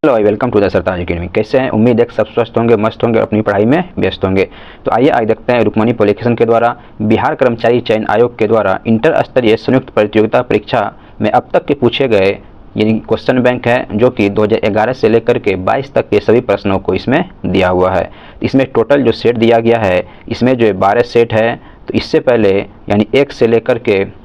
Hello भाई, welcome to the Sartaj academy. कैसे हैं? उम्मीद है सब स्वस्थ होंगे, मस्त होंगे, अपनी पढ़ाई में व्यस्त होंगे। तो आइए आज देखते हैं रुक्मणी पब्लिकेशन के द्वारा बिहार कर्मचारी चयन आयोग के द्वारा इंटर स्तरीय संयुक्त प्रतियोगिता परीक्षा में अब तक के पूछे गए यानी क्वेश्चन बैंक है, जो कि 2011 से लेकर के 22 तक के सभी प्रश्नों को इसमें दिया हुआ है। इसमें टोटल जो सेट दिया गया है, इसमें जो 12 सेट है। तो इससे पहले यानी 1 से लेकर के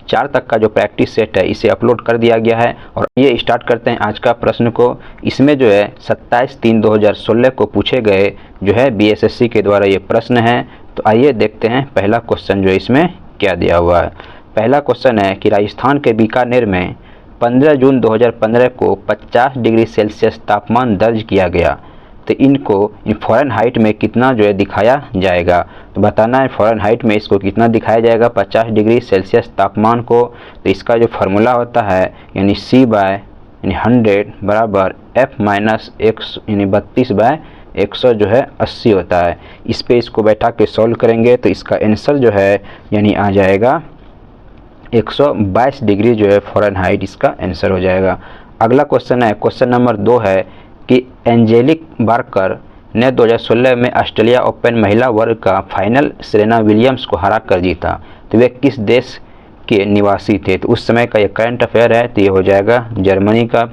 4 तक का जो प्रैक्टिस सेट है, इसे अपलोड कर दिया गया है। और ये स्टार्ट करते हैं आज का प्रश्न को। इसमें जो है 27/3/2016 को पूछे गए जो है बीएसएससी के द्वारा ये प्रश्न है। तो आइए देखते हैं पहला क्वेश्चन जो इसमें क्या दिया हुआ है। पहला क्वेश्चन है कि राजस्थान के बीकानेर में 15 जून 2015 को 50 डिग्री सेल्सियस तापमान दर्ज किया गया। तो इनको फ़ारेनहाइट में कितना जो है दिखाया जाएगा। तो बताना है फ़ारेनहाइट में इसको कितना दिखाया जाएगा 50 डिग्री सेल्सियस तापमान को। तो इसका जो फार्मूला होता है यानी C/100 बराबर F-100 यानी 32/100 जो है 80 होता है। इस पे इसको बैठा के सॉल्व करेंगे तो इसका आंसर जो है यानी आ जाएगा 122 डिग्री जो है फ़ारेनहाइट, इसका आंसर हो जाएगा। अगला क्वेश्चन है, क्वेश्चन नंबर 2 है कि एंजेलिक बार्कर ने 2016 में ऑस्ट्रेलिया ओपन महिला वर्ग का फाइनल सेरेना विलियम्स को हरा कर जीता। तो वे किस देश के निवासी थे? तो उस समय का ये करंट अफेयर है, तो ये हो जाएगा जर्मनी का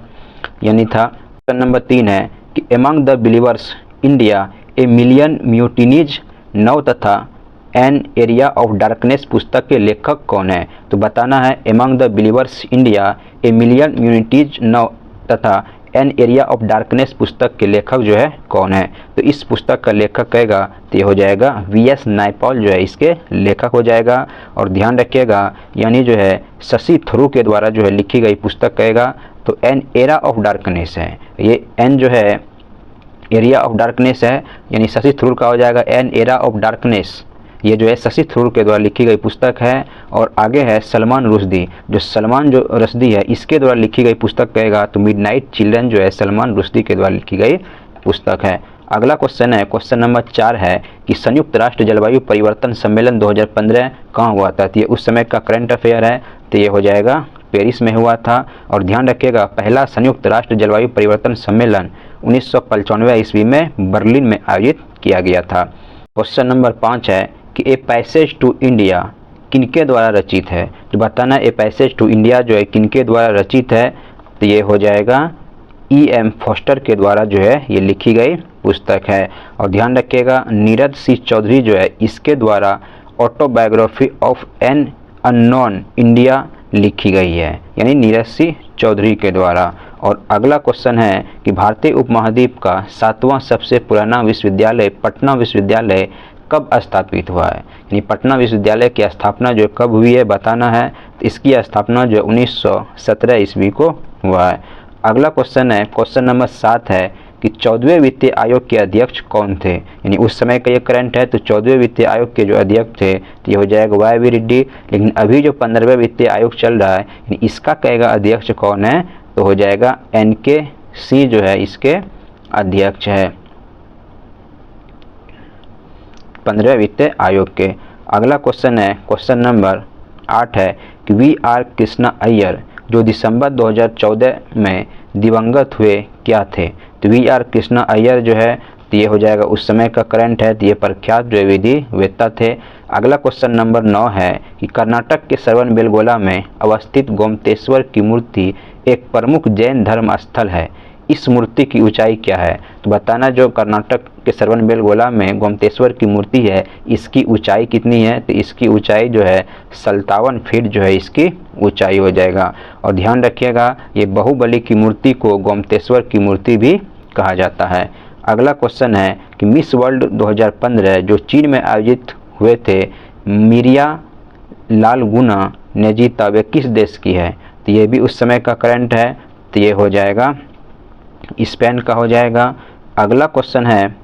यानी था। क्वेश्चन नंबर 3 है कि among the believers India a million mutinies now तथा एन एरिया ऑफ डार्कनेस पुस्तक के लेखक कौन है? तो बताना है among the believers India a million mutinies now तथा एन एरिया ऑफ डार्कनेस पुस्तक के लेखक जो है कौन है? तो इस पुस्तक का लेखक कहेगा तो ये हो जाएगा वीएस नायपॉल जो है इसके लेखक हो जाएगा। और ध्यान रखिएगा यानी जो है शशि थरूर के द्वारा जो है लिखी गई पुस्तक कहेगा। तो एन एरा ऑफ डार्कनेस है, ये एन जो है एरिया ऑफ डार्कनेस है यानी शशि थरूर का हो जाएगा एन एरा ऑफ डार्कनेस। ये जो है शशि थरूर के द्वारा लिखी गई पुस्तक है। और आगे है सलमान रुश्दी, जो सलमान जो रश्दी है इसके द्वारा लिखी गई पुस्तक कहेगा तो मिडनाइट चिल्ड्रन जो है सलमान रुश्दी के द्वारा लिखी गई पुस्तक है। अगला क्वेश्चन है, क्वेश्चन नंबर 4 है कि संयुक्त राष्ट्र जलवायु परिवर्तन सम्मेलन 2015 कहाँ हुआ था? तो ये उस समय का करंट अफेयर है, तो ये हो जाएगा पेरिस में हुआ था। और ध्यान रखिएगा पहला संयुक्त राष्ट्र जलवायु परिवर्तन सम्मेलन 1995 ईस्वी में बर्लिन में आयोजित किया गया था। क्वेश्चन नंबर 5 है कि ए पैसेज टू इंडिया किनके द्वारा रचित है? तो बताना ए पैसेज टू इंडिया जो है किनके द्वारा रचित है? तो ये हो जाएगा E.M. फॉस्टर के द्वारा जो है ये लिखी गई पुस्तक है। और ध्यान रखिएगा नीरज सिंह चौधरी जो है इसके द्वारा autobiography of an unknown India लिखी गई है यानी नीरज सिंह चौधरी के द्वारा। और अगला क्वेश्चन है कि भारतीय उपमहाद्वीप का 7वां सबसे पुराना विश्वविद्यालय पटना विश्वविद्यालय कब स्थापित हुआ है? यानी पटना विश्वविद्यालय की स्थापना जो कब हुई है बताना है। तो इसकी स्थापना जो 1917 ईस्वी को हुआ है। अगला क्वेश्चन है, क्वेश्चन नंबर 7 है कि 14वें वित्तीय आयोग के अध्यक्ष कौन थे? यानी उस समय का ये करंट है। तो 14वें वित्तीय आयोग के जो अध्यक्ष थे तो ये हो जाएगा वाई रेड्डी। लेकिन अभी जो 15वें वित्तीय आयोग चल रहा है यानी इसका कहेगा अध्यक्ष कौन है? तो हो जाएगा NK सिंह जो है इसके अध्यक्ष है 15वें वित्तीय आयोग के। अगला क्वेश्चन है, क्वेश्चन नंबर 8 है कि VR कृष्णा अय्यर जो दिसंबर 2014 में दिवंगत हुए क्या थे? तो VR कृष्णा अय्यर जो है तो ये हो जाएगा उस समय का करंट है, तो ये प्रख्यात जो विधिवेत्ता थे। अगला क्वेश्चन नंबर 9 है कि कर्नाटक के श्रवणबेलगोला में अवस्थित गोमतेश्वर की मूर्ति एक प्रमुख जैन धर्म स्थल है। इस मूर्ति की ऊंचाई क्या है? तो बताना जो कर्नाटक के श्रवणबेलगोला में गोमतेश्वर की मूर्ति है इसकी ऊंचाई कितनी है? तो इसकी ऊंचाई जो है 57 फीट जो है इसकी ऊंचाई हो जाएगा। और ध्यान रखिएगा ये बाहुबली की मूर्ति को गोमतेश्वर की मूर्ति भी कहा जाता है। अगला क्वेश्चन है कि मिस वर्ल्ड 2015 जो चीन में आयोजित हुए थे मिरिया लालगुना ने जीता, वे किस देश की है? तो ये भी उस समय का करंट है, तो ये हो जाएगा स्पेन का हो जाएगा। अगला क्वेश्चन है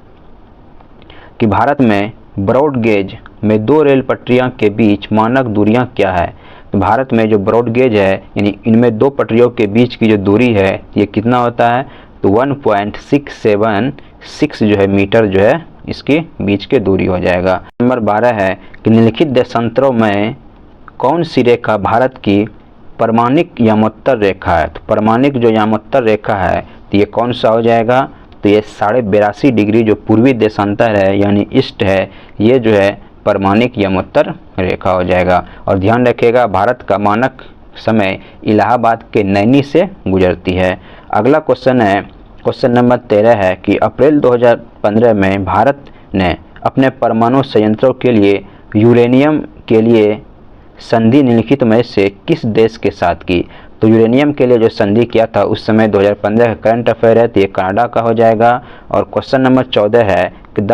कि भारत में ब्रॉड गेज में 2 रेल पटरियां के बीच मानक दूरियां क्या है? तो भारत में जो ब्रॉड गेज है यानी इनमें 2 पटरियों के बीच की जो दूरी है ये कितना होता है? तो 1.676 जो है मीटर जो है इसके बीच के दूरी हो जाएगा। नंबर 12 है कि निम्नलिखित देशांतरों में कौन सी रेखा भारत की परमाणिक यामोत्तर रेखा है। तो परमाणिक जो यामोत्तर रेखा है तो ये कौन सा हो जाएगा, तो ये 82.5 डिग्री जो पूर्वी देशांतर है यानी ईस्ट है, ये जो है परमाणिक यामोत्तर रेखा हो जाएगा। और ध्यान रखिएगा भारत का मानक समय इलाहाबाद के नैनी से गुजरती है। अगला क्वेश्चन है, क्वेश्चन नंबर 13 है कि अप्रैल 2015 में भारत ने अपने परमाणु संयंत्रों के लिए यूरेनियम के लिए संधि निम्नलिखित में से किस देश के साथ की। तो यूरेनियम के लिए जो संधि किया था उस समय 2015 का करंट अफेयर है, तो ये कनाडा का हो जाएगा। और क्वेश्चन नंबर 14 है कि द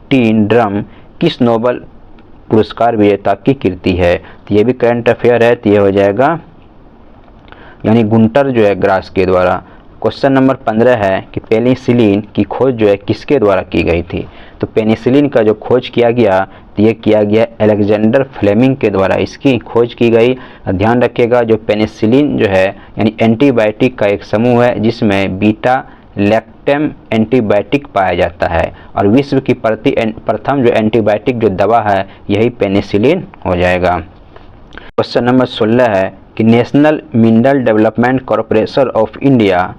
टीन ड्रम किस नोबल पुरस्कार विजेता की कृति है। तो ये भी करंट अफेयर है, तो ये हो जाएगा यानी गुंटर जो है ग्रास के द्वारा। क्वेश्चन नंबर 15 है कि पेनिसिलिन की खोज जो है किसके द्वारा की गई थी। तो पेनिसिलिन का जो खोज किया गया तो ये किया गया अलेक्जेंडर फ्लेमिंग के द्वारा इसकी खोज की गई। ध्यान रखिएगा जो पेनिसिलिन जो है यानी एंटीबायोटिक का एक समूह है जिसमें बीटा लैक्टम एंटीबायोटिक पाया जाता है और विश्व की प्रथम जो एंटीबायोटिक जो दवा है यही पेनिसिलिन हो जाएगा। क्वेश्चन नंबर 16 है कि national mineral development corporation of India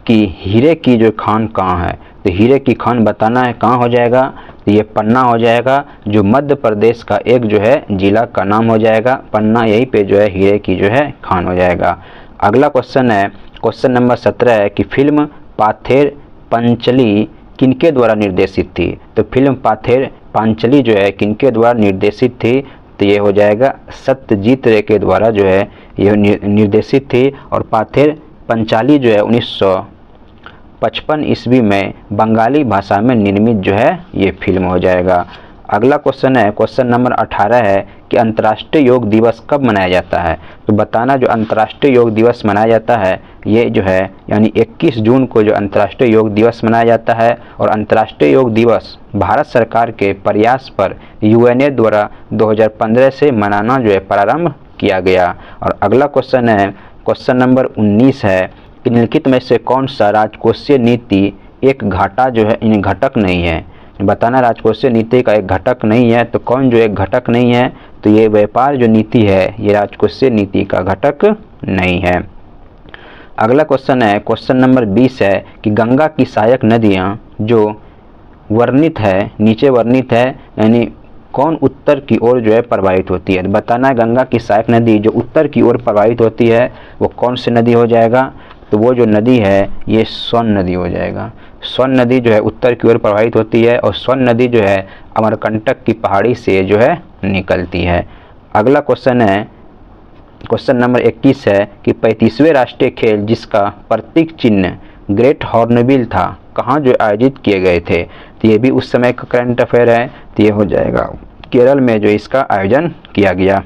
की हीरे की जो खान कहाँ है। तो हीरे की खान बताना है कहाँ हो जाएगा, तो ये पन्ना हो जाएगा जो मध्य प्रदेश का एक जो है जिला का नाम हो जाएगा पन्ना, यहीं पे जो है हीरे की जो है खान हो जाएगा। अगला क्वेश्चन है, क्वेश्चन नंबर 17 है कि फिल्म पाथेर पंचली किनके द्वारा निर्देशित थी। तो फिल्म पाथेर पांचली जो है किनके द्वारा निर्देशित थी, तो ये हो जाएगा सत्यजीत रे के द्वारा जो है ये निर्देशित थी। और पाथेर पंचाली जो है 1955 ईस्वी में बंगाली भाषा में निर्मित जो है ये फिल्म हो जाएगा। अगला क्वेश्चन है, क्वेश्चन नंबर 18 है कि अंतर्राष्ट्रीय योग दिवस कब मनाया जाता है। तो बताना जो अंतर्राष्ट्रीय योग दिवस मनाया जाता है ये जो है यानी 21 जून को जो अंतर्राष्ट्रीय योग दिवस मनाया जाता है। और अंतर्राष्ट्रीय योग दिवस भारत सरकार के प्रयास पर यूएनए द्वारा 2015 से मनाना जो है प्रारंभ किया गया। और अगला क्वेश्चन है, क्वेश्चन नंबर 19 है कि निम्नलिखित में से कौन सा राजकोषीय नीति एक घाटा जो है इन घटक नहीं है। बताना राजकोषीय नीति का एक घटक नहीं है, तो कौन जो एक घटक नहीं है, तो ये व्यापार जो नीति है ये राजकोषीय नीति का घटक नहीं है। अगला क्वेश्चन है, क्वेश्चन नंबर 20 है कि गंगा की सहायक नदियाँ जो वर्णित है नीचे वर्णित है यानी कौन उत्तर की ओर जो है प्रवाहित होती है। बताना है गंगा की सहायक नदी जो उत्तर की ओर प्रवाहित होती है वो कौन सी नदी हो जाएगा, तो वो जो नदी है ये सोन नदी हो जाएगा। सोन नदी जो है उत्तर की ओर प्रवाहित होती है और सोन नदी जो है अमरकंटक की पहाड़ी से जो है निकलती है। अगला क्वेश्चन है, क्वेश्चन नंबर 21 है कि 35वें राष्ट्रीय खेल जिसका प्रतीक चिन्ह ग्रेट हॉर्नबिल था कहाँ जो आयोजित किए गए थे। तो ये भी उस समय का करंट अफेयर है, तो ये हो जाएगा केरल में जो इसका आयोजन किया गया।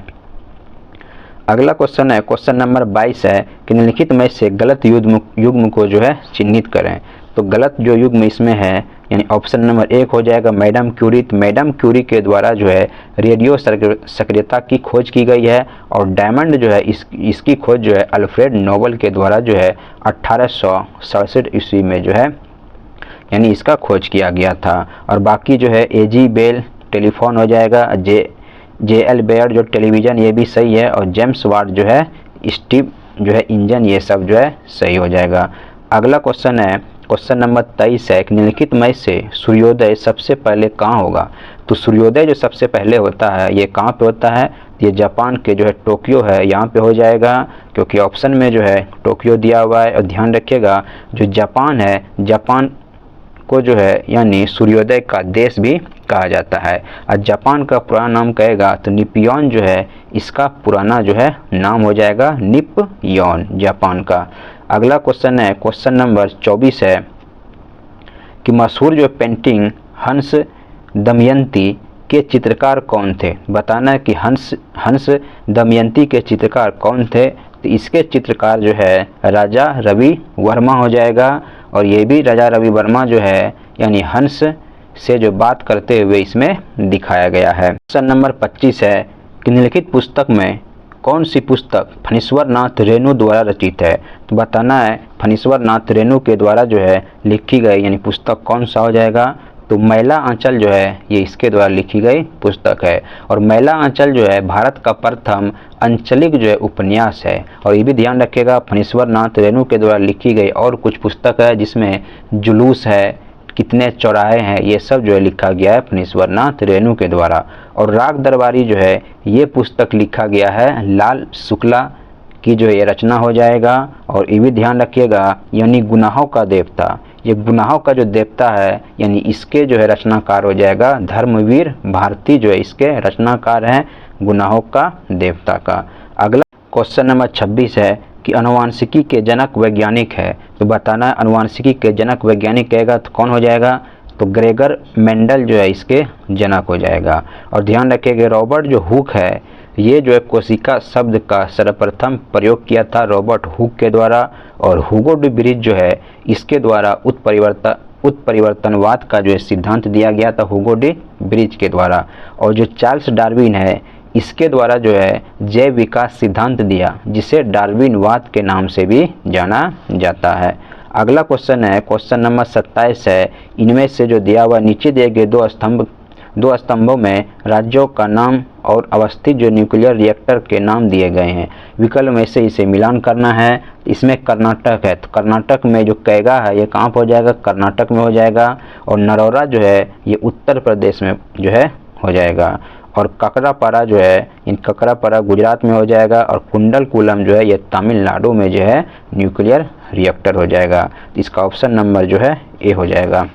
अगला क्वेश्चन है, क्वेश्चन नंबर 22 है कि निम्नलिखित में से गलत युग्म को जो है चिन्हित करें। तो गलत जो युग्म इसमें है यानी ऑप्शन नंबर 1 हो जाएगा मैडम क्यूरी। तो मैडम क्यूरी के द्वारा जो है रेडियो सक्रियता की खोज की गई है। और डायमंड जो है इसकी खोज जो है अल्फ्रेड नोबल के द्वारा जो है 1867 ईस्वी में जो है यानी इसका खोज किया गया था। और बाकी जो है एजी बेल टेलीफोन हो जाएगा, जे.एल. बेयर जो टेलीविज़न ये भी सही है। और जेम्स वाट जो है स्टीव जो है इंजन, ये सब जो है सही हो जाएगा। अगला क्वेश्चन है, क्वेश्चन नंबर 23 है कि निम्नलिखित में से सूर्योदय सबसे पहले कहाँ होगा। तो सूर्योदय जो सबसे पहले होता है ये कहाँ पे होता है, ये जापान के जो है टोक्यो है यहाँ पे हो जाएगा, क्योंकि ऑप्शन में जो है टोक्यो दिया हुआ है। और ध्यान रखिएगा जो जापान है, जापान को जो है यानी सूर्योदय का देश भी कहा जाता है। और जापान का पुराना नाम कहेगा तो निपियॉन जो है इसका पुराना जो है नाम हो जाएगा निपयॉन जापान का। अगला क्वेश्चन है, क्वेश्चन नंबर 24 है कि मशहूर जो पेंटिंग हंस दमयंती के चित्रकार कौन थे। बताना है कि हंस दमयंती के चित्रकार कौन थे। तो इसके चित्रकार जो है राजा रवि वर्मा हो जाएगा। और ये भी राजा रवि वर्मा जो है यानी हंस से जो बात करते हुए इसमें दिखाया गया है। क्वेश्चन नंबर 25 है कि निम्नलिखित पुस्तक में कौन सी पुस्तक फणीश्वर नाथ रेणु द्वारा रचित है। तो बताना है फणीश्वर नाथ रेणु के द्वारा जो है लिखी गई यानी पुस्तक कौन सा हो जाएगा, तो मैला आंचल जो है ये इसके द्वारा लिखी गई पुस्तक है। और मैला आंचल जो है भारत का प्रथम अंचलिक जो है उपन्यास है। और ये भी ध्यान रखिएगा फणीश्वर नाथ रेणु के द्वारा लिखी गई और कुछ पुस्तक है जिसमें जुलूस है, कितने चौराहे हैं, ये सब जो है लिखा गया है फणीश्वर नाथ रेणु के द्वारा। और राग दरबारी जो है ये पुस्तक लिखा गया है लाल शुक्ला की जो ये रचना हो जाएगा। और ये भी ध्यान रखिएगा यानी गुनाहों का देवता, ये गुनाहों का जो देवता है यानी इसके जो है रचनाकार हो जाएगा धर्मवीर भारती जो है इसके रचनाकार हैं गुनाहों का देवता का। अगला क्वेश्चन नंबर 26 है कि अनुवांशिकी के जनक वैज्ञानिक है। तो बताना है अनुवांशिकी के जनक वैज्ञानिक कहेगा तो कौन हो जाएगा, तो ग्रेगर मेंडल जो है इसके जनक हो जाएगा। और ध्यान रखिएगा रॉबर्ट जो हुक है ये जो है कोशिका शब्द का सर्वप्रथम प्रयोग किया था रॉबर्ट हुक के द्वारा। और हुगो डी ब्रिज जो है इसके द्वारा उत्परिवर्तनवाद का जो है सिद्धांत दिया गया था हुगो डी ब्रिज के द्वारा। और जो चार्ल्स डार्विन है इसके द्वारा जो है जैव विकास सिद्धांत दिया जिसे डार्विनवाद के नाम से भी जाना जाता है। अगला क्वेश्चन है क्वेश्चन नंबर 27 है, इनमें से जो दिया हुआ नीचे दिए गए दो स्तंभों में राज्यों का नाम और अवस्थित जो न्यूक्लियर रिएक्टर के नाम दिए गए हैं। विकल्प में से इसे मिलान करना है। इसमें कर्नाटक है तो कर्नाटक में जो कैगा है ये कहाँ पर हो जाएगा, कर्नाटक में हो जाएगा। और नरोरा जो है ये उत्तर प्रदेश में जो है हो जाएगा। और ककरापारा जो है इन ककरापारा गुजरात में हो जाएगा। और कुंडलकुलम जो है ये तमिलनाडु में जो है न्यूक्लियर रिएक्टर हो जाएगा। इसका ऑप्शन नंबर जो है ए हो जाएगा।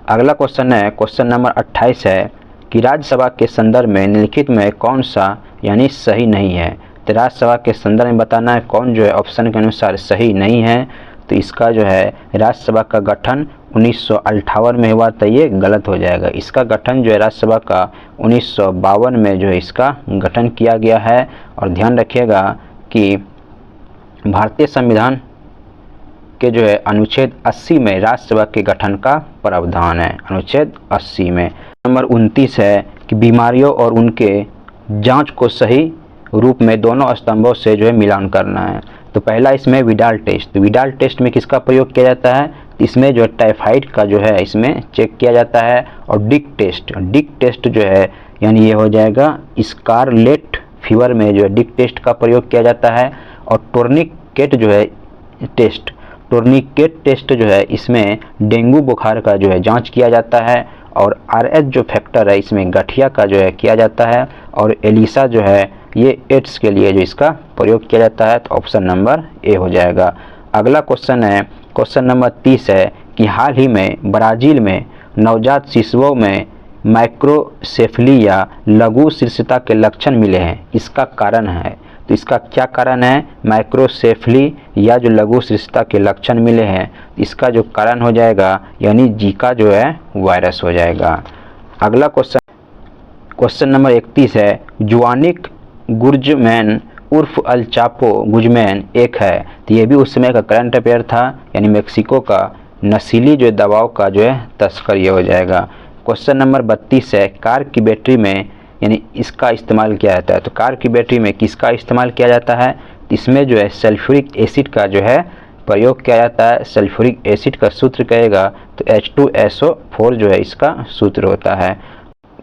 अगला क्वेश्चन है क्वेश्चन नंबर 28 है कि राज्यसभा के संदर्भ में निम्नलिखित में कौन सा यानी सही नहीं है। तो राज्यसभा के संदर्भ में बताना है कौन जो है ऑप्शन के अनुसार सही नहीं है। तो इसका जो है राज्यसभा का गठन 1958 में हुआ था ये गलत हो जाएगा। इसका गठन जो है राज्यसभा का 1952 में जो है इसका गठन किया गया है। और ध्यान रखिएगा कि भारतीय संविधान के जो है अनुच्छेद 80 में राज्यसभा के गठन का प्रावधान है, अनुच्छेद 80 में। नंबर 29 है कि बीमारियों और उनके जांच को सही रूप में दोनों स्तंभों से जो है मिलान करना है। तो पहला इसमें विडाल टेस्ट, तो विडाल टेस्ट में किसका प्रयोग किया जाता है, इसमें जो है टाइफाइड का जो है इसमें चेक किया जाता है। और डिक टेस्ट जो है यानी ये हो जाएगा स्कारलेट फीवर में जो है डिक टेस्ट का प्रयोग किया जाता है। और टोर्निकेट टेस्ट जो है इसमें डेंगू बुखार का जो है जांच किया जाता है। और आरएच जो फैक्टर है इसमें गठिया का जो है किया जाता है। और एलिसा जो है ये एड्स के लिए जो इसका प्रयोग किया जाता है। तो ऑप्शन नंबर ए हो जाएगा। अगला क्वेश्चन है क्वेश्चन नंबर 30 है कि हाल ही में ब्राज़ील में नवजात शिशुओं में माइक्रोसेफली या लघु शीर्षता के लक्षण मिले हैं, इसका कारण है। तो इसका क्या कारण है, माइक्रोसेफली या जो लघु शीर्षता के लक्षण मिले हैं, इसका जो कारण हो जाएगा यानी जीका जो है वायरस हो जाएगा। अगला क्वेश्चन नंबर 31 है जुआनिक गुजमैन उर्फ अल चापो गुजमैन एक है। तो ये भी उस समय का करंट अफेयर था यानी मेक्सिको का नशीली जो दवाओं का जो है तस्कर ये हो जाएगा। क्वेश्चन नंबर 32 है कार की बैटरी में यानी इसका इस्तेमाल किया जाता है। तो कार की बैटरी में किसका इस्तेमाल किया जाता है, इसमें जो है सल्फ्यूरिक एसिड का जो है प्रयोग किया जाता है। सल्फ्यूरिक एसिड का सूत्र कहेगा तो H2SO4 जो है इसका सूत्र होता है।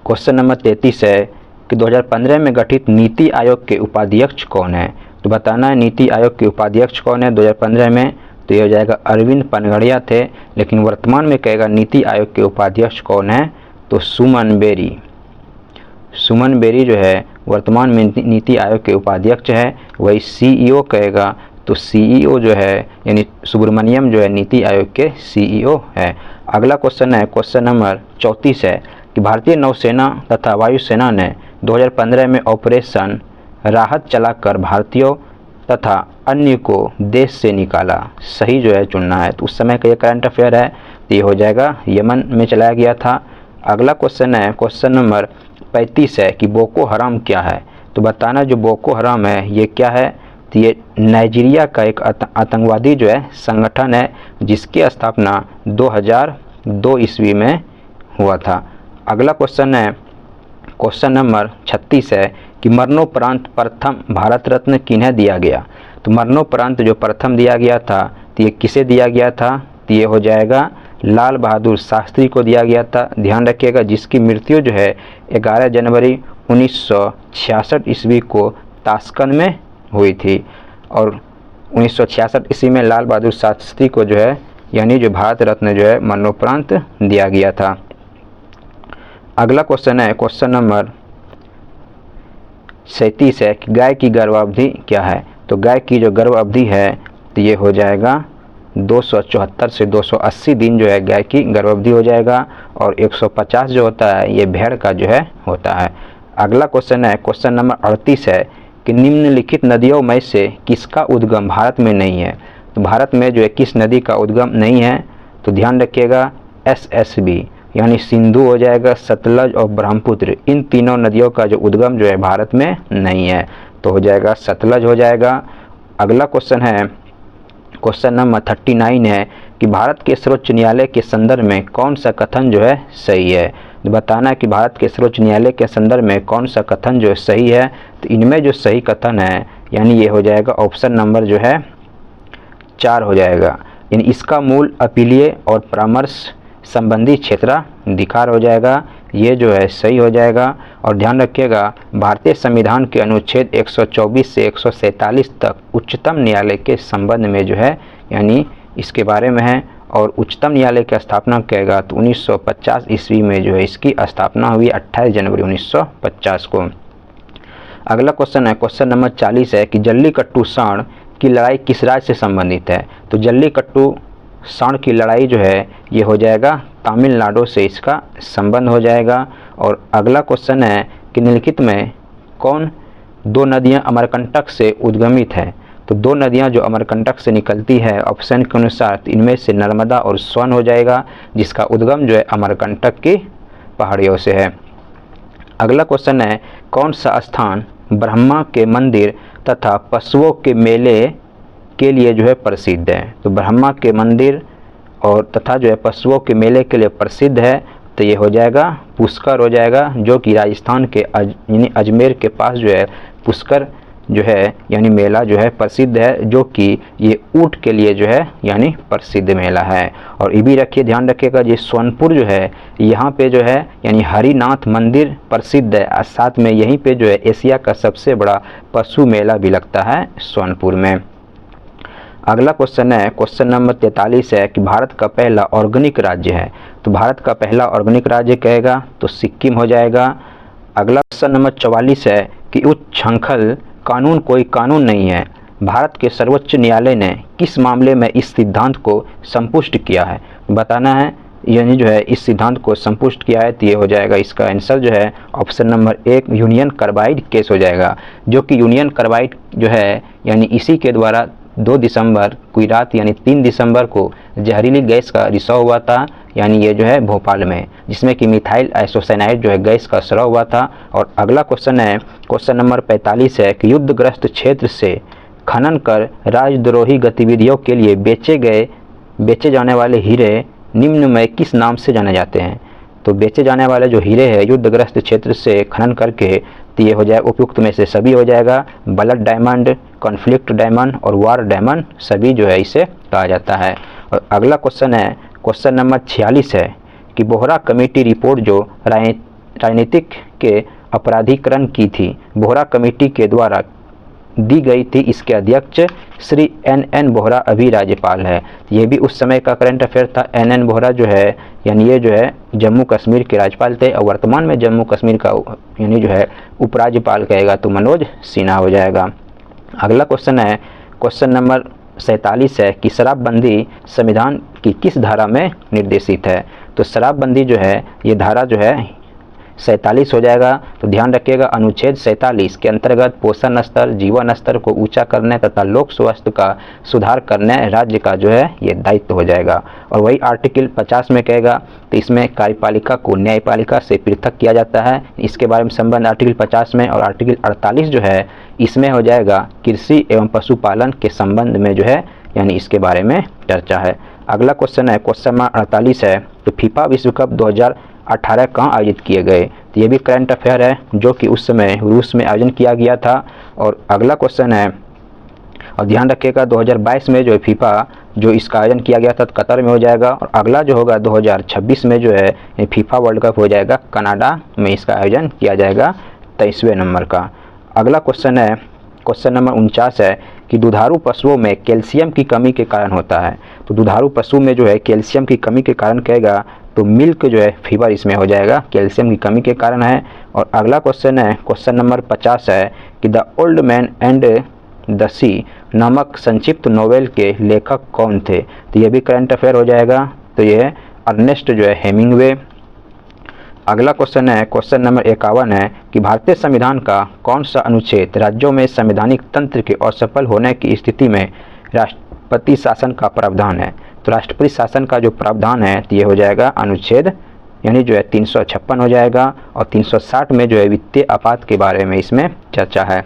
क्वेश्चन नंबर 33 है कि 2015 में गठित नीति आयोग के उपाध्यक्ष कौन है। तो बताना है नीति आयोग के उपाध्यक्ष कौन है 2015 में। तो ये हो जाएगा अरविंद पनगड़िया थे, लेकिन वर्तमान में कहेगा नीति आयोग के उपाध्यक्ष कौन है, तो सुमन बेरी जो है वर्तमान में नीति आयोग के उपाध्यक्ष है। वही CEO कहेगा तो CEO जो है यानी सुब्रमण्यम जो है नीति आयोग के CEO है। अगला क्वेश्चन है क्वेश्चन नंबर 34 है कि भारतीय नौसेना तथा वायुसेना ने 2015 में ऑपरेशन राहत चलाकर भारतीयों तथा अन्य को देश से निकाला, सही जो है चुनना है। तो उस समय का ये करंट अफेयर है तो ये हो जाएगा यमन में चलाया गया था। अगला क्वेश्चन है क्वेश्चन नंबर 35 है कि बोको हराम क्या है। तो बताना जो बोको हराम है ये क्या है, तो ये नाइजीरिया का एक आतंकवादी जो है संगठन है जिसकी स्थापना 2002 ईस्वी में हुआ था। अगला क्वेश्चन है क्वेश्चन नंबर 36 है कि मरणोपरांत प्रथम भारत रत्न किन्हें दिया गया। तो मरणोपरांत जो प्रथम दिया गया था तो ये किसे दिया गया था, तो ये हो जाएगा लाल बहादुर शास्त्री को दिया गया था, ध्यान रखिएगा, जिसकी मृत्यु जो है 11 जनवरी 1966 ईस्वी को ताशकंद में हुई थी। और 1966 ईस्वी में लाल बहादुर शास्त्री को जो है यानी जो भारत रत्न जो है मरणोपरांत दिया गया था। अगला क्वेश्चन है क्वेश्चन नंबर 37 है कि गाय की गर्भावधि क्या है। तो गाय की जो गर्भ अवधि है तो ये हो जाएगा 274 से 280 दिन जो है गाय की गर्भावधि हो जाएगा, और 150 जो होता है ये भेड़ का जो है होता है। अगला क्वेश्चन है क्वेश्चन नंबर 38 है कि निम्नलिखित नदियों में से किसका उद्गम भारत में नहीं है। तो भारत में जो है किस नदी का उद्गम नहीं है, तो ध्यान रखिएगा SSB यानी सिंधु हो जाएगा, सतलज और ब्रह्मपुत्र, इन तीनों नदियों का जो उद्गम जो है भारत में नहीं है, तो हो जाएगा सतलज हो जाएगा। अगला क्वेश्चन है क्वेश्चन नंबर 39 है कि भारत के सर्वोच्च न्यायालय के संदर्भ में कौन सा कथन जो है सही है। तो बताना है कि भारत के सर्वोच्च न्यायालय के संदर्भ में कौन सा कथन जो है सही है। तो इनमें जो सही कथन है यानी ये हो जाएगा ऑप्शन नंबर जो है 4 हो जाएगा, यानी इसका मूल अपीलीय और परामर्श संबंधी क्षेत्राधिकार हो जाएगा, ये जो है सही हो जाएगा। और ध्यान रखिएगा भारतीय संविधान के अनुच्छेद 124 से 147 तक उच्चतम न्यायालय के संबंध में जो है यानी इसके बारे में है, और उच्चतम न्यायालय की स्थापना करेगा तो 1950 ईस्वी में जो है इसकी स्थापना हुई 28 जनवरी 1950 को। अगला क्वेश्चन है क्वेश्चन नंबर 40 है कि जल्लीकट्टू सांड की लड़ाई किस राज्य से संबंधित है। तो जल्लीकट्टू सांड की लड़ाई जो है ये हो जाएगा तमिलनाडु से इसका संबंध हो जाएगा। और अगला क्वेश्चन है कि निम्नलिखित में कौन दो नदियां अमरकंटक से उद्गमित है। तो दो नदियां जो अमरकंटक से निकलती है ऑप्शन के अनुसार तो इनमें से नर्मदा और सोन हो जाएगा, जिसका उद्गम जो है अमरकंटक की पहाड़ियों से है। अगला क्वेश्चन है कौन सा स्थान ब्रह्मा के मंदिर तथा पशुओं के मेले के लिए जो है प्रसिद्ध है। तो ब्रह्मा के मंदिर और तथा जो है पशुओं के मेले के लिए प्रसिद्ध है, तो ये हो जाएगा पुष्कर हो जाएगा, जो कि राजस्थान के यानी अजमेर के पास जो है पुष्कर जो है यानी मेला जो है प्रसिद्ध है, जो कि ये ऊंट के लिए जो है यानी प्रसिद्ध मेला है। और ये भी रखिए ध्यान रखिएगा ये सोनपुर जो है यहाँ पे जो है यानी हरिनाथ मंदिर प्रसिद्ध है, और साथ में यहीं पे जो है एशिया का सबसे बड़ा पशु मेला भी लगता है सोनपुर में। अगला क्वेश्चन है क्वेश्चन नंबर 43 है कि भारत का पहला ऑर्गेनिक राज्य है। तो भारत का पहला ऑर्गेनिक राज्य कहेगा तो सिक्किम हो जाएगा। अगला क्वेश्चन नंबर 44 है कि उच्च श्रृंखल कानून कोई कानून नहीं है, भारत के सर्वोच्च न्यायालय ने किस मामले में इस सिद्धांत को संपुष्ट किया है। बताना है यानी जो है इस सिद्धांत को संपुष्ट किया है, तो ये हो जाएगा इसका आंसर जो है option number 1 union carbide case हो जाएगा, जो कि यूनियन कार्बाइड जो है यानी इसी के द्वारा 2 दिसंबर की रात यानी 3 दिसंबर को जहरीली गैस का रिसाव हुआ था, यानी ये जो है भोपाल में, जिसमें कि मिथाइल आइसोसाइनाइड जो है गैस का स्राव हुआ था। और अगला क्वेश्चन है क्वेश्चन नंबर 45 है कि युद्धग्रस्त क्षेत्र से खनन कर राजद्रोही गतिविधियों के लिए बेचे जाने वाले हीरे निम्न में किस नाम से जाने जाते हैं। तो बेचे जाने वाले जो हीरे हैं युद्धग्रस्त क्षेत्र से खनन करके, तो ये हो जाए उपयुक्त में से सभी हो जाएगा, ब्लड डायमंड, कॉन्फ्लिक्ट डायमंड और वार डायमंड सभी जो है इसे कहा जाता है। और अगला क्वेश्चन है क्वेश्चन नंबर 46 है कि बोहरा कमेटी रिपोर्ट जो राजनीतिक के अपराधीकरण की थी, बोहरा कमेटी के द्वारा दी गई थी, इसके अध्यक्ष श्री NN बोहरा अभी राज्यपाल है। ये भी उस समय का करंट अफेयर था। NN बोहरा जो है यानी ये जो है जम्मू कश्मीर के राज्यपाल थे, और वर्तमान में जम्मू कश्मीर का यानी जो है उपराज्यपाल कहेगा तो मनोज सिन्हा हो जाएगा। अगला क्वेश्चन है क्वेश्चन नंबर 47 है कि शराबबंदी संविधान की किस धारा में निर्देशित है। तो शराबबंदी जो है ये धारा जो है 47 हो जाएगा। तो ध्यान रखिएगा अनुच्छेद 47 के अंतर्गत पोषण स्तर, जीवन स्तर को ऊंचा करने तथा लोक स्वास्थ्य का सुधार करने राज्य का जो है ये दायित्व हो जाएगा। और वही आर्टिकल 50 में कहेगा तो इसमें कार्यपालिका को न्यायपालिका से पृथक किया जाता है, इसके बारे में संबंध आर्टिकल 50 में। और आर्टिकल 48 जो है इसमें हो जाएगा कृषि एवं पशुपालन के संबंध में जो है यानी इसके बारे में चर्चा है। अगला क्वेश्चन है क्वेश्चन नंबर 48 है तो फीफा विश्व कप 2018 कहाँ आयोजित किए गए। तो ये भी करंट अफेयर है जो कि उस समय रूस में आयोजन किया गया था। और अगला क्वेश्चन है और ध्यान रखिएगा 2022 में जो है फीफा जो इसका आयोजन किया गया था कतर में हो जाएगा, और अगला जो होगा 2026 में जो है फीफा वर्ल्ड कप हो जाएगा कनाडा में, इसका आयोजन किया जाएगा 23वें नंबर का। अगला क्वेश्चन है, क्वेश्चन नंबर 49 है कि दुधारू पशुओं में कैल्शियम की कमी के कारण होता है। तो दुधारू पशु में जो है कैल्शियम की कमी के कारण कहेगा तो मिल्क जो है फीवर इसमें हो जाएगा, कैल्शियम की कमी के कारण है। और अगला क्वेश्चन है, क्वेश्चन नंबर 50 है कि the old man and the sea नामक संक्षिप्त नोवेल के लेखक कौन थे। तो ये भी करंट अफेयर हो जाएगा, तो ये अर्नेस्ट जो है हेमिंगवे। अगला क्वेश्चन है, क्वेश्चन नंबर 51 है कि भारतीय संविधान का कौन सा अनुच्छेद राज्यों में संवैधानिक तंत्र के असफल होने की स्थिति में राष्ट्रपति शासन का प्रावधान है। तो राष्ट्रपति शासन का जो प्रावधान है तो ये हो जाएगा अनुच्छेद यानी जो है 356 हो जाएगा, और 360 में जो है वित्तीय आपात के बारे में इसमें चर्चा है।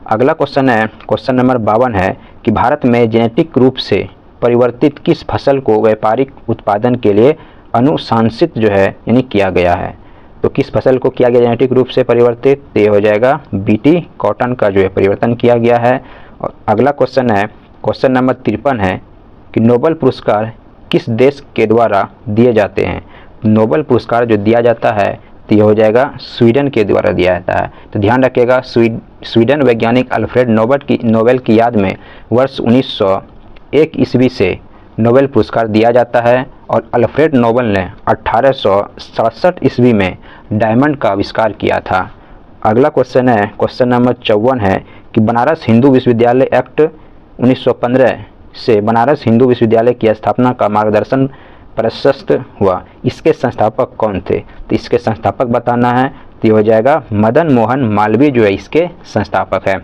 अगला क्वेश्चन है, क्वेश्चन नंबर 52 है कि भारत में जेनेटिक रूप से परिवर्तित किस फसल को व्यापारिक उत्पादन के लिए अनुशंसित जो है यानी किया गया है। तो किस फसल को किया गया जेनेटिक रूप से परिवर्तित, तो ये हो जाएगा बीटी कॉटन का जो है परिवर्तन किया गया है। और अगला क्वेश्चन है, क्वेश्चन नंबर 53 है कि नोबेल पुरस्कार किस देश के द्वारा दिए जाते हैं। नोबेल पुरस्कार जो दिया जाता है तो ये हो जाएगा स्वीडन के द्वारा दिया जाता है। तो ध्यान रखिएगा स्वीडन वैज्ञानिक अल्फ्रेड नोबेल की याद में वर्ष 1901 ईस्वी से नोबेल पुरस्कार दिया जाता है, और अल्फ्रेड नोबेल ने 1867 ईस्वी में डायमंड का आविष्कार किया था। अगला क्वेश्चन है, क्वेश्चन नंबर 54 है कि बनारस हिंदू विश्वविद्यालय एक्ट 1915 से बनारस हिंदू विश्वविद्यालय की स्थापना का मार्गदर्शन प्रशस्त हुआ, इसके संस्थापक कौन थे। तो इसके संस्थापक बताना है, तो ये हो जाएगा मदन मोहन मालवीय जो है इसके संस्थापक है।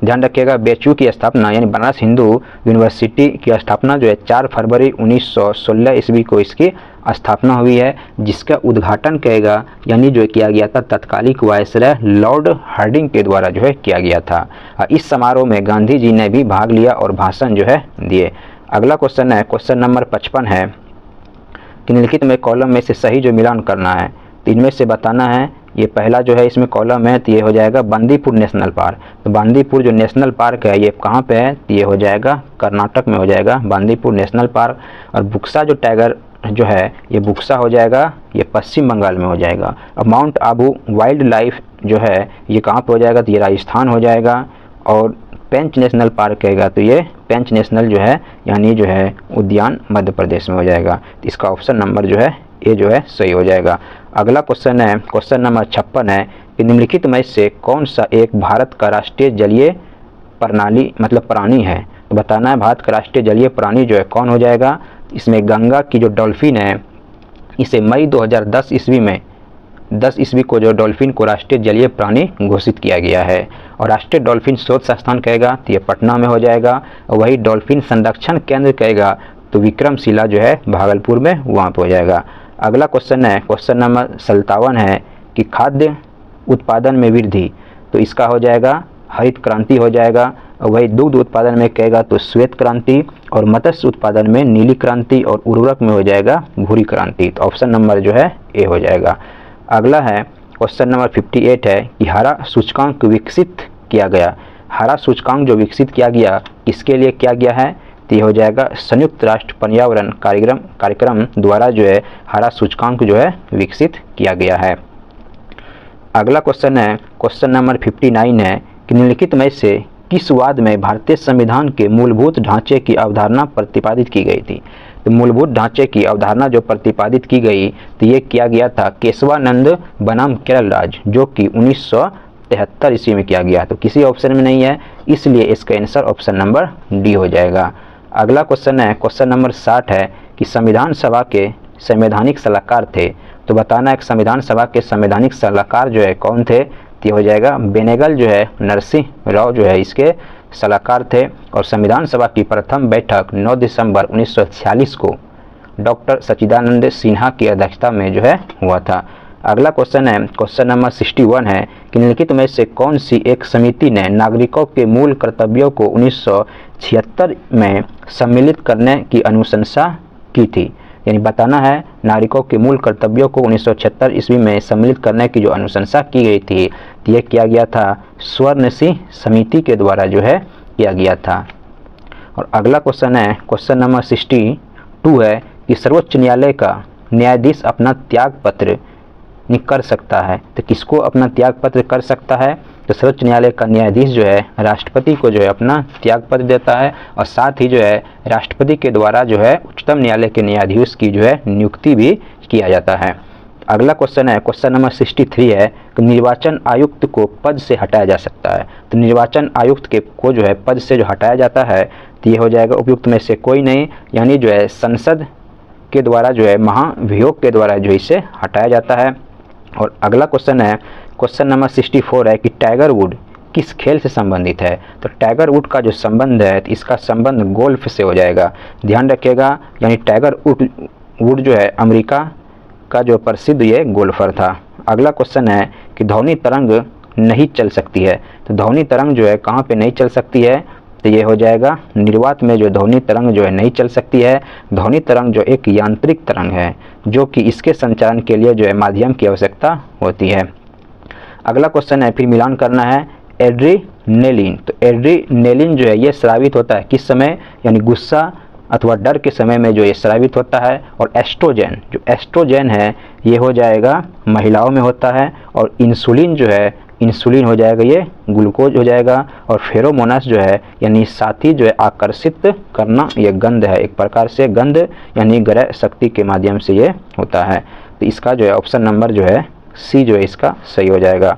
ध्यान रखिएगा बेचू की स्थापना यानी बनारस हिंदू यूनिवर्सिटी की स्थापना जो है 4 फरवरी 1916 ईस्वी को इसकी स्थापना हुई है, जिसका उद्घाटन कहेगा यानी जो किया गया था तत्कालिक वायसराय लॉर्ड हार्डिंग के द्वारा जो है किया गया था। इस समारोह में गांधी जी ने भी भाग लिया और भाषण जो है दिए। अगला क्वेश्चन है, क्वेश्चन नंबर 55 है कि निम्नलिखित में कॉलम में से सही जो मिलान करना है, तो इनमें से बताना है। ये पहला जो है इसमें कॉलम है तो ये हो जाएगा बांदीपुर नेशनल पार्क। तो बांदीपुर जो नेशनल पार्क है ये कहाँ पे है, तो ये हो जाएगा कर्नाटक में हो जाएगा बांदीपुर नेशनल पार्क। और बुक्सा जो टाइगर जो है ये बुक्सा हो जाएगा, ये पश्चिम बंगाल में हो जाएगा। और माउंट आबू वाइल्ड लाइफ जो है ये कहाँ पे हो जाएगा, तो ये राजस्थान हो जाएगा। और पेंच नेशनल पार्क कहेगा तो ये पेंच नेशनल जो है यानी जो है उद्यान मध्य प्रदेश में हो जाएगा। तो इसका ऑप्शन नंबर जो है ये जो है सही हो जाएगा। अगला क्वेश्चन है, क्वेश्चन नंबर 56 है कि निम्नलिखित में से कौन सा एक भारत का राष्ट्रीय जलीय प्रणाली मतलब प्राणी है। तो बताना है भारत का राष्ट्रीय जलीय प्राणी जो है कौन हो जाएगा। इसमें गंगा की जो डॉल्फिन है इसे मई 2010 ईस्वी में 10 ईस्वी को जो डॉल्फिन को राष्ट्रीय जलीय प्राणी घोषित किया गया है। और राष्ट्रीय डॉल्फिन शोध संस्थान कहेगा तो ये पटना में हो जाएगा। और वही डॉल्फिन संरक्षण केंद्र कहेगा तो विक्रमशिला जो है भागलपुर में वहाँ पर हो जाएगा। अगला क्वेश्चन है, क्वेश्चन नंबर 57 है कि खाद्य उत्पादन में वृद्धि, तो इसका हो जाएगा हरित क्रांति हो जाएगा। और वही दुग्ध उत्पादन में कहेगा तो श्वेत क्रांति, और मत्स्य उत्पादन में नीली क्रांति, और उर्वरक में हो जाएगा भूरी क्रांति। तो ऑप्शन नंबर जो है ए हो जाएगा। अगला है क्वेश्चन नंबर 58 है कि हरा सूचकांक विकसित किया गया। हरा सूचकांक जो विकसित किया गया किसके लिए किया गया है, तो ये हो जाएगा संयुक्त राष्ट्र पर्यावरण कार्यक्रम द्वारा जो है हरा सूचकांक जो है विकसित किया गया है। अगला क्वेश्चन है, क्वेश्चन नंबर 59 है कि निम्नलिखित में से किस वाद में भारतीय संविधान के मूलभूत ढांचे की अवधारणा प्रतिपादित की गई थी। तो मूलभूत ढांचे की अवधारणा जो प्रतिपादित की गई तो ये किया गया था केशवानंद बनाम केरल राज, जो कि 1973 ईस्वी में किया गया। तो किसी ऑप्शन में नहीं है, इसलिए इसका आंसर ऑप्शन नंबर डी हो जाएगा। अगला क्वेश्चन है, क्वेश्चन नंबर 60 है कि संविधान सभा के संवैधानिक सलाहकार थे। तो बताना है कि संविधान सभा के संवैधानिक सलाहकार जो है कौन थे, तो ये हो जाएगा बेनेगल जो है नरसिंह राव जो है इसके सलाहकार थे। और संविधान सभा की प्रथम बैठक 9 दिसंबर 1946 को डॉक्टर सच्चिदानंद सिन्हा की अध्यक्षता में जो है हुआ था। अगला क्वेश्चन है, क्वेश्चन नंबर 61 है कि निम्नलिखित में से कौन सी एक समिति ने नागरिकों के मूल कर्तव्यों को 1976 में सम्मिलित करने की अनुशंसा की थी। यानी बताना है नागरिकों के मूल कर्तव्यों को 1976 ईस्वी में सम्मिलित करने की जो अनुशंसा की गई थी, ये किया गया था स्वर्ण सिंह समिति के द्वारा जो है किया गया था। और अगला क्वेश्चन है, क्वेश्चन नंबर 62 है कि सर्वोच्च न्यायालय का न्यायाधीश अपना त्याग पत्र कर सकता है। तो किसको अपना त्याग पत्र कर सकता है? तो सर्वोच्च न्यायालय का न्यायाधीश जो है राष्ट्रपति को जो है अपना त्याग पत्र देता है और साथ ही जो है राष्ट्रपति के द्वारा जो है उच्चतम न्यायालय के न्यायाधीश की जो है नियुक्ति भी किया जाता है। अगला क्वेश्चन है, क्वेश्चन नंबर 63 है कि निर्वाचन आयुक्त को पद से हटाया जा सकता है। तो निर्वाचन आयुक्त के को जो है पद से जो हटाया जाता है तो ये हो जाएगा उपयुक्त में से कोई नहीं, यानी जो है संसद के द्वारा जो है महाभियोग के द्वारा जो इसे हटाया जाता है। और अगला क्वेश्चन है, क्वेश्चन नंबर 64 है कि टाइगर वुड किस खेल से संबंधित है। तो टाइगर वुड का जो संबंध है तो इसका संबंध गोल्फ से हो जाएगा, ध्यान रखिएगा। यानी टाइगर वुड जो है अमेरिका का जो प्रसिद्ध ये गोल्फर था। अगला क्वेश्चन है कि ध्वनि तरंग नहीं चल सकती है। तो ध्वनि तरंग जो है कहाँ पे नहीं चल सकती है? तो ये हो जाएगा निर्वात में जो ध्वनि तरंग जो है नहीं चल सकती है। ध्वनि तरंग जो एक यांत्रिक तरंग है जो कि इसके संचालन के लिए जो है माध्यम की आवश्यकता होती है। अगला क्वेश्चन है, फिर मिलान करना है एड्रीनेलिन। तो एड्रीनेलिन जो है ये स्रावित होता है किस समय? यानी गुस्सा अथवा डर के समय में जो ये स्रावित होता है। और एस्ट्रोजन, जो एस्ट्रोजन है ये हो जाएगा महिलाओं में होता है। और इंसुलिन जो है, इंसुलिन हो जाएगा ये ग्लूकोज हो जाएगा। और फेरोमोनस जो है यानी साथी जो है आकर्षित करना, ये गंध है, एक प्रकार से गंध यानी ग्रह शक्ति के माध्यम से ये होता है। तो इसका जो है ऑप्शन नंबर जो है सी जो है इसका सही हो जाएगा।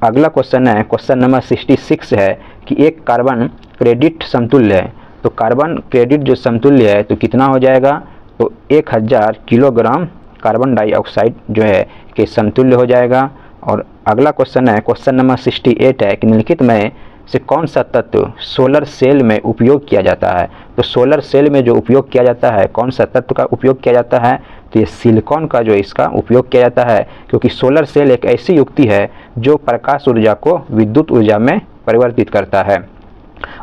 अगला क्वेश्चन है, क्वेश्चन नंबर 66 है कि एक कार्बन क्रेडिट समतुल्य है। तो कार्बन क्रेडिट जो समतुल्य है तो कितना हो जाएगा? तो 1000 किलोग्राम कार्बन डाइऑक्साइड जो है के समतुल्य हो जाएगा। और अगला क्वेश्चन है, क्वेश्चन नंबर 68 है कि निम्नलिखित में से कौन सा तत्व सोलर सेल में उपयोग किया जाता है। तो सोलर सेल में जो उपयोग किया जाता है, कौन सा तत्व का उपयोग किया जाता है? तो ये सिलिकॉन का जो इसका उपयोग किया जाता है, क्योंकि सोलर सेल एक ऐसी युक्ति है जो प्रकाश ऊर्जा को विद्युत ऊर्जा में परिवर्तित करता है।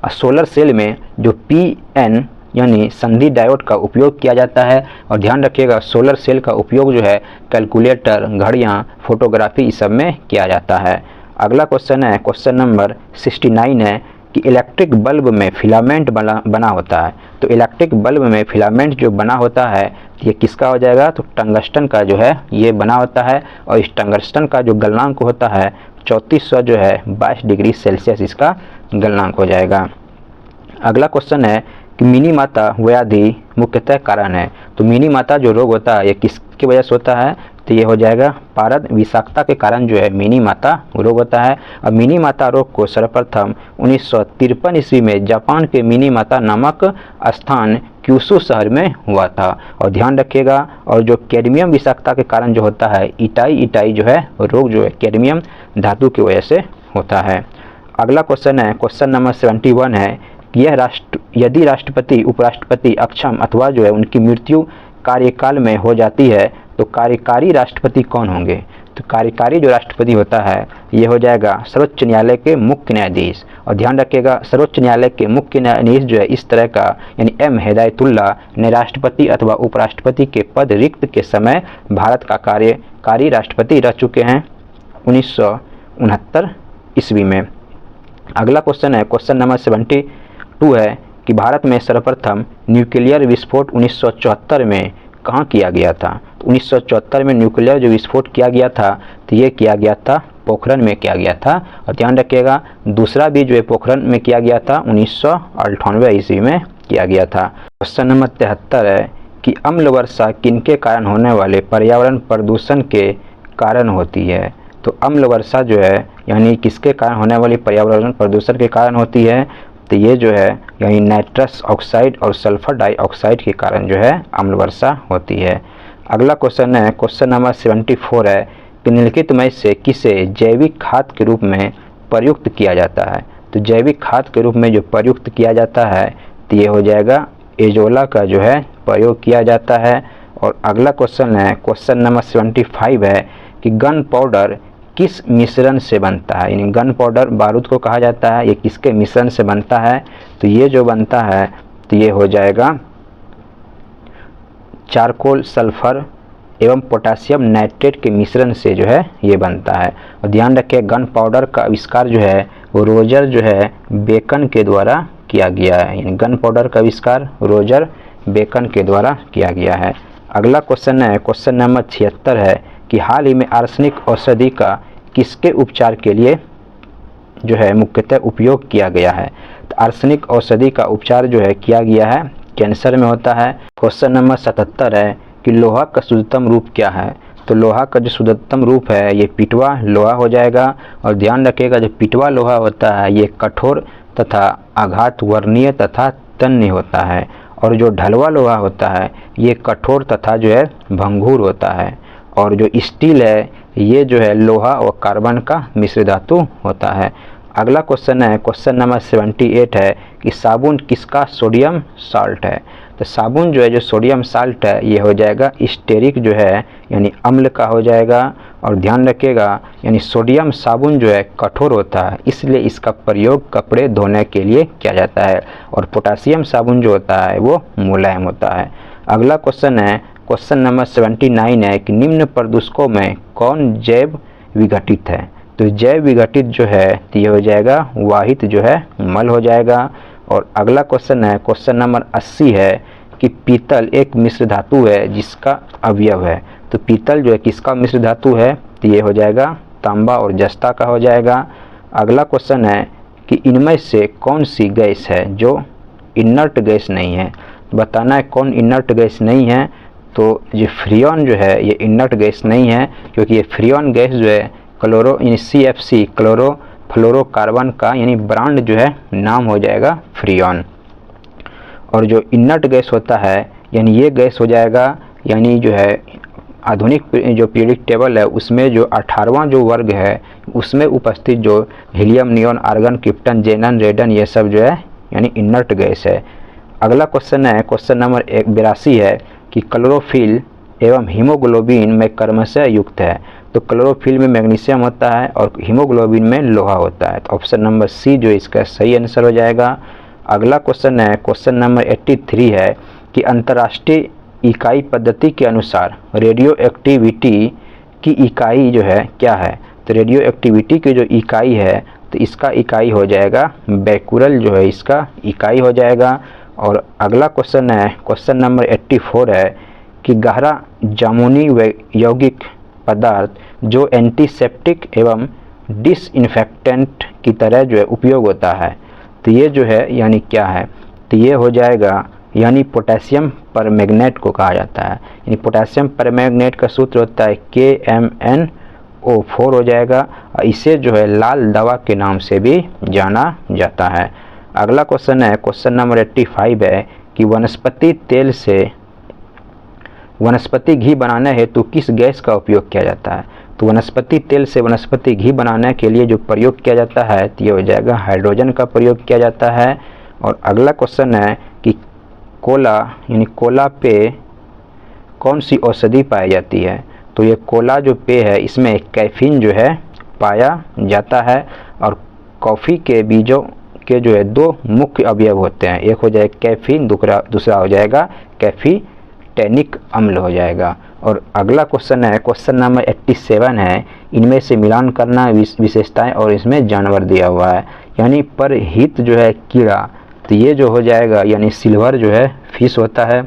और सोलर सेल में जो PN यानी संधि डायोड का उपयोग किया जाता है। और ध्यान रखिएगा सोलर सेल का उपयोग जो है कैलकुलेटर, घड़ियाँ, फोटोग्राफी इस सब में किया जाता है। अगला क्वेश्चन है, क्वेश्चन नंबर 69 है कि इलेक्ट्रिक बल्ब में फिलामेंट बना होता है। तो इलेक्ट्रिक बल्ब में फिलामेंट जो बना होता है ये किसका हो जाएगा? तो टंगस्टन का जो है ये बना होता है। और इस टंगस्टन का जो गलनांक होता है 3400 जो है 22 डिग्री सेल्सियस इसका गलनांक हो जाएगा। अगला क्वेश्चन है कि मिनी माता व्याधि मुख्यतः कारण है। तो मिनी माता जो रोग होता है ये किसकी वजह से होता है? तो ये हो जाएगा पारद विषाक्तता के कारण जो है मिनी माता रोग होता है। और मिनी माता रोग को सर्वप्रथम 1953 ईस्वी में जापान के मिनी माता नामक स्थान क्यूशू शहर में हुआ था। और ध्यान रखिएगा, और जो कैडमियम विषाक्तता के कारण जो होता है इटाई जो है रोग जो है कैडमियम धातु की वजह से होता है। अगला क्वेश्चन है, क्वेश्चन नंबर 71 है कि यदि राष्ट्रपति, उपराष्ट्रपति अक्षम अथवा जो है उनकी मृत्यु कार्यकाल में हो जाती है तो कार्यकारी राष्ट्रपति कौन होंगे? तो कार्यकारी जो राष्ट्रपति होता है ये हो जाएगा सर्वोच्च न्यायालय के मुख्य न्यायाधीश। और ध्यान रखिएगा सर्वोच्च न्यायालय के मुख्य न्यायाधीश जो है इस तरह का यानी M हिदायतुल्लाह ने राष्ट्रपति अथवा उपराष्ट्रपति के पद रिक्त के समय भारत का कार्यकारी राष्ट्रपति रह चुके हैं 1969 ईस्वी में। अगला क्वेश्चन है, क्वेश्चन नंबर 72 है कि भारत में सर्वप्रथम न्यूक्लियर विस्फोट 1974 में कहाँ किया गया था। तो 1974 में न्यूक्लियर जो विस्फोट किया गया था तो ये किया गया था पोखरण में किया गया था। और ध्यान रखिएगा दूसरा भी जो है पोखरण में किया गया था 1998 ईस्वी में किया गया था। क्वेश्चन नंबर 73 है कि अम्ल वर्षा किनके कारण होने वाले पर्यावरण प्रदूषण के कारण होती है। तो अम्ल वर्षा जो है यानी किसके कारण होने वाली पर्यावरण प्रदूषण के कारण होती है? तो ये जो है यानी नाइट्रस ऑक्साइड और सल्फर डाइऑक्साइड के कारण जो है अम्ल वर्षा होती है। अगला क्वेश्चन है, क्वेश्चन नंबर 74 है कि निम्नलिखित में से किसे जैविक खाद के रूप में प्रयुक्त किया जाता है। तो जैविक खाद के रूप में जो प्रयुक्त किया जाता है तो ये हो जाएगा एजोला का जो है प्रयोग किया जाता है। और अगला क्वेश्चन है, क्वेश्चन नंबर 75 है कि गन पाउडर किस मिश्रण से बनता है। यानी गन पाउडर बारूद को कहा जाता है, ये किसके मिश्रण से बनता है? तो ये जो बनता है तो ये हो जाएगा चारकोल, सल्फर एवं पोटासियम नाइट्रेट के मिश्रण से जो है ये बनता है। और ध्यान रखिए गन पाउडर का आविष्कार जो है रोजर जो है बेकन के द्वारा किया गया है, यानी गन पाउडर का आविष्कार रोजर बेकन के द्वारा किया गया है। अगला क्वेश्चन है, क्वेश्चन नंबर 76 है कि हाल ही में आर्सेनिक औषधि का किसके उपचार के लिए जो है मुख्यतः उपयोग किया गया है? तो आर्सेनिक औषधि का उपचार जो है किया गया है कैंसर में होता है। क्वेश्चन नंबर 77 है कि लोहा का शुद्धतम रूप क्या है? तो लोहा का जो शुद्धतम रूप है ये पिटवा लोहा हो जाएगा। और ध्यान रखिएगा जो पिटवा लोहा होता है ये कठोर तथा आघात वर्णीय तथा तन्य होता है, और जो ढलवा लोहा होता है ये कठोर तथा जो है भंगुर होता है। और जो स्टील है ये जो है लोहा और कार्बन का मिश्र धातु होता है। अगला क्वेश्चन है, क्वेश्चन नंबर 78 है कि साबुन किसका सोडियम साल्ट है? तो साबुन जो है जो सोडियम साल्ट है ये हो जाएगा स्टेरिक जो है यानी अम्ल का हो जाएगा। और ध्यान रखिएगा यानी सोडियम साबुन जो है कठोर होता है, इसलिए इसका प्रयोग कपड़े धोने के लिए किया जाता है। और पोटासियम साबुन जो होता है वो मुलायम होता है। अगला क्वेश्चन है, क्वेश्चन नंबर 79 है कि निम्न प्रदूषकों में कौन जैव विघटित है? तो जैव विघटित जो है तो ये हो जाएगा वाहित जो है मल हो जाएगा। और अगला क्वेश्चन है, क्वेश्चन नंबर 80 है कि पीतल एक मिश्र धातु है जिसका अवयव है। तो पीतल जो है किसका मिश्र धातु है? तो ये हो जाएगा तांबा और जस्ता का हो जाएगा। अगला क्वेश्चन है कि इनमें से कौन सी गैस है जो इनर्ट गैस नहीं है? बताना है कौन इनर्ट गैस नहीं है। तो ये फ्रियॉन जो है ये इनर्ट गैस नहीं है, क्योंकि ये फ्रियॉन गैस जो है क्लोरो यानी CFC क्लोरो फ्लोरोकार्बन का यानी ब्रांड जो है नाम हो जाएगा फ्रियॉन। और जो इनर्ट गैस होता है यानी ये गैस हो जाएगा यानी जो है आधुनिक जो पीरियडिक टेबल है उसमें जो 18वां जो वर्ग है उसमें उपस्थित जो हीलियम, नियॉन, आर्गन, क्रिप्टन, जेनन, रेडन ये सब जो है यानी इनर्ट गैस है। अगला क्वेश्चन है, क्वेश्चन नंबर 82 है कि क्लोरोफिल एवं हीमोग्लोबिन में क्रमशः युक्त है। तो क्लोरोफिल में मैग्नीशियम होता है और हीमोग्लोबिन में लोहा होता है। तो ऑप्शन नंबर सी जो इसका सही आंसर हो जाएगा। अगला क्वेश्चन है, क्वेश्चन नंबर 83 है कि अंतर्राष्ट्रीय इकाई पद्धति के अनुसार रेडियो एक्टिविटी की इकाई जो है क्या है? तो रेडियो एक्टिविटी की जो इकाई है तो इसका इकाई हो जाएगा बैकुरल जो है इसका इकाई हो जाएगा। और अगला क्वेश्चन है, क्वेश्चन नंबर 84 है कि गहरा जामुनी यौगिक पदार्थ जो एंटीसेप्टिक एवं डिसइंफेक्टेंट की तरह जो है उपयोग होता है तो ये जो है यानी क्या है? तो ये हो जाएगा यानी पोटेशियम परमैंगनेट को कहा जाता है। यानी पोटेशियम परमैंगनेट का सूत्र होता है KMnO4 हो जाएगा। और इसे जो है लाल दवा के नाम से भी जाना जाता है। अगला क्वेश्चन है, क्वेश्चन नंबर 85 है कि वनस्पति तेल से वनस्पति घी बनाने हेतु किस गैस का उपयोग किया जाता है? तो वनस्पति तेल से वनस्पति घी बनाने के लिए जो प्रयोग किया जाता है तो ये हो जाएगा हाइड्रोजन का प्रयोग किया जाता है। और अगला क्वेश्चन है कि कोला यानी कोला पे कौन सी औषधि पाई जाती है? तो ये कोला जो पेय है इसमें कैफीन जो है पाया जाता है। और कॉफ़ी के बीजों के जो है दो मुख्य अवयव होते हैं, एक हो जाएगा कैफीन, दूसरा हो जाएगा कैफीटेनिक अम्ल हो जाएगा। और अगला क्वेश्चन है, क्वेश्चन नंबर 87 है इनमें से मिलान करना विशेषताएं और इसमें जानवर दिया हुआ है। यानी परहित जो है कीड़ा तो ये जो हो जाएगा यानी सिल्वर जो है फिश होता है।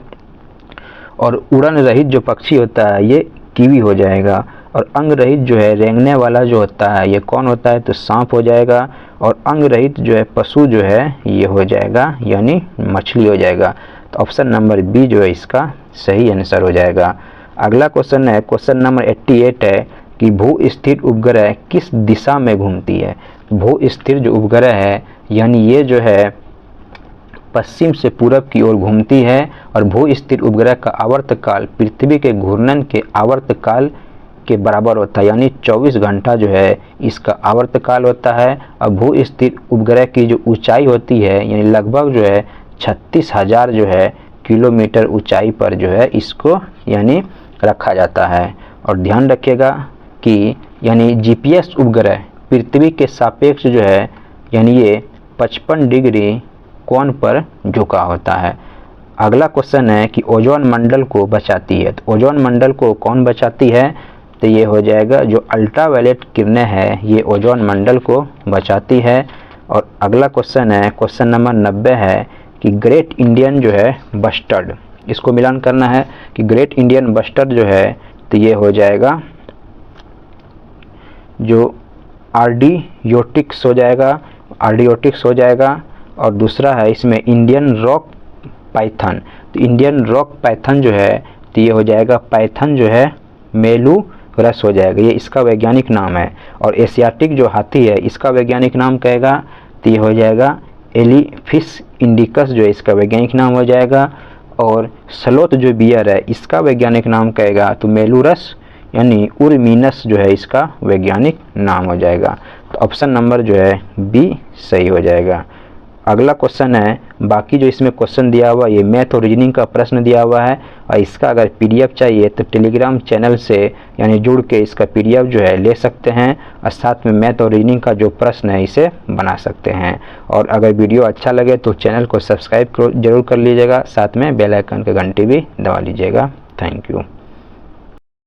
और उड़न रहित जो पक्षी होता है ये कीवी हो जाएगा। और अंग रहित जो है रेंगने वाला जो होता है ये कौन होता है? तो सांप हो जाएगा। और अंग रहित जो है पशु जो है ये हो जाएगा यानी मछली हो जाएगा। तो ऑप्शन नंबर बी जो है इसका सही आंसर हो जाएगा। अगला क्वेश्चन है, क्वेश्चन नंबर 88 है कि भू स्थिर उपग्रह किस दिशा में घूमती है? भू स्थिर जो उपग्रह है यानी ये जो है पश्चिम से पूरब की ओर घूमती है। और भू स्थिर उपग्रह का आवर्तकाल पृथ्वी के घूर्णन के आवर्तकाल के बराबर होता है, यानी 24 घंटा जो है इसका आवर्तकाल होता है। और भू स्थिर उपग्रह की जो ऊंचाई होती है यानी लगभग जो है 36,000 जो है किलोमीटर ऊंचाई पर जो है इसको यानी रखा जाता है। और ध्यान रखिएगा कि यानी GPS उपग्रह पृथ्वी के सापेक्ष जो है यानी ये 55 डिग्री कोण पर झुका होता है। अगला क्वेश्चन है कि ओजोन मंडल को बचाती है। तो ओजोन मंडल को कौन बचाती है? तो ये हो जाएगा जो अल्ट्रावायलेट किरणें हैं ये ओजोन मंडल को बचाती है। और अगला क्वेश्चन है, क्वेश्चन नंबर 90 है कि ग्रेट इंडियन जो है बस्टर्ड, इसको मिलान करना है कि ग्रेट इंडियन बस्टर्ड जो है तो ये हो जाएगा जो आर्डियोटिक्स हो जाएगा, आर्डियोटिक्स हो जाएगा। और दूसरा है इसमें इंडियन रॉक पाइथन, तो इंडियन रॉक पाइथन जो है तो ये हो जाएगा पाइथन जो है मेलुरस हो जाएगा, ये इसका वैज्ञानिक नाम है। और एशियाटिक जो हाथी है इसका वैज्ञानिक नाम कहेगा तो ये हो जाएगा एलिफिस इंडिकस जो है इसका वैज्ञानिक नाम हो जाएगा। और स्लोथ जो बियर है इसका वैज्ञानिक नाम कहेगा तो मेलुरस यानी उर्मिनस जो है इसका वैज्ञानिक नाम हो जाएगा। तो ऑप्शन नंबर जो है बी सही हो जाएगा। अगला क्वेश्चन है, बाकी जो इसमें क्वेश्चन दिया हुआ ये मैथ और रीजनिंग का प्रश्न दिया हुआ है और इसका अगर पीडीएफ चाहिए तो टेलीग्राम चैनल से यानी जुड़ के इसका पीडीएफ जो है ले सकते हैं और साथ में मैथ और रीजनिंग का जो प्रश्न है इसे बना सकते हैं। और अगर वीडियो अच्छा लगे तो चैनल को सब्सक्राइब जरूर कर लीजिएगा, साथ में बेल आइकन की घंटी भी दबा लीजिएगा। Thank you.